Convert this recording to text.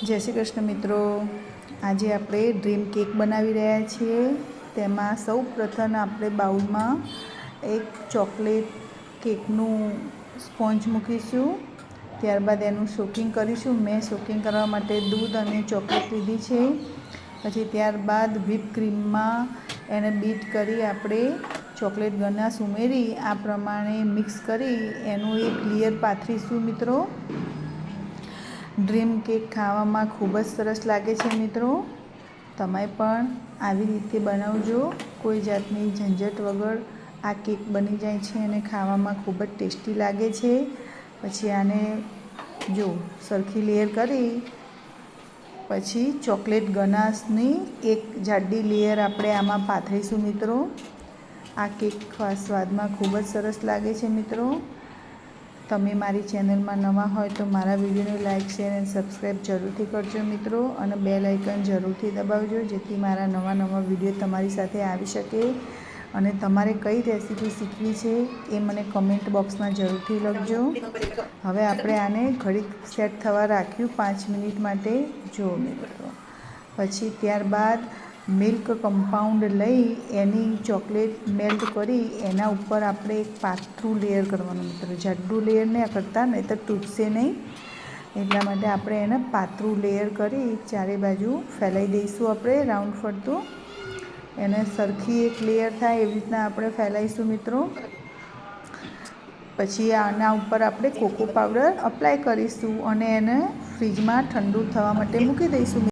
જય શ્રી કૃષ્ણ મિત્રો। આજે આપણે ડ્રીમ કેક બનાવી રહ્યા છીએ। તેમાં સૌ પ્રથમ આપણે બાઉલમાં એક ચોકલેટ કેકનું સ્પોન્જ મૂકીશું। ત્યારબાદ એનું સોકિંગ કરીશું। મેં સોકિંગ કરવા માટે દૂધ અને ચોકલેટ લીધી છે। પછી ત્યારબાદ વ્હીપ ક્રીમમાં એને બીટ કરી આપણે ચોકલેટ ગનાશ ઉમેરી આ પ્રમાણે મિક્સ કરી એનું એક લેયર પાથરીશું મિત્રો। ડ્રીમ કેક ખાવામાં ખૂબ જ સરસ લાગે છે મિત્રો। તમે પણ આવી રીતે બનાવજો। કોઈ જાતની ઝંઝટ વગર આ કેક બની જાય છે અને ખાવામાં ખૂબ જ ટેસ્ટી લાગે છે। પછી આને જો સરખી લેયર કરી પછી ચોકલેટ ગનાશની એક જાડી લેયર આપણે આમાં પાથરીશું મિત્રો। આ કેક સ્વાદમાં ખૂબ જ સરસ લાગે છે મિત્રો। તમે મારી ચેનલમાં નવા હોય તો મારા વિડીયોને લાઇક શેર અને સબસ્ક્રાઈબ જરૂરથી કરજો મિત્રો। અને બેલ આઇકન જરૂરથી દબાવજો જેથી મારા નવા વિડીયો તમારી સાથે આવી શકે। અને તમારે કઈ રેસીપી શીખવી છે એ મને કમેન્ટ બોક્સમાં જરૂરથી લખજો। હવે આપણે આને ઘડીક સેટ થવા રાખ્યું 5 મિનિટ માટે જો મિત્રો। પછી ત્યારબાદ મિલ્ક કમ્પાઉન્ડ લઈ એની ચોકલેટ મેલ્ટ કરી એના ઉપર આપણે એક પાતળું લેયર કરવાનું મિત્રો। જાડું લેયર નહીં કરતા નહીં તો તૂટશે નહીં, એટલા માટે આપણે એને પાતળું લેયર કરી ચારે બાજુ ફેલાઈ દઈશું આપણે રાઉન્ડ ફરતું। એને સરખી એક લેયર થાય એવી રીતના આપણે ફેલાઈશું મિત્રો। પછી આના ઉપર આપણે કોકો પાવડર અપ્લાય કરીશું અને એને ફ્રીજમાં ઠંડુ થવા માટે મૂકી દઈશું।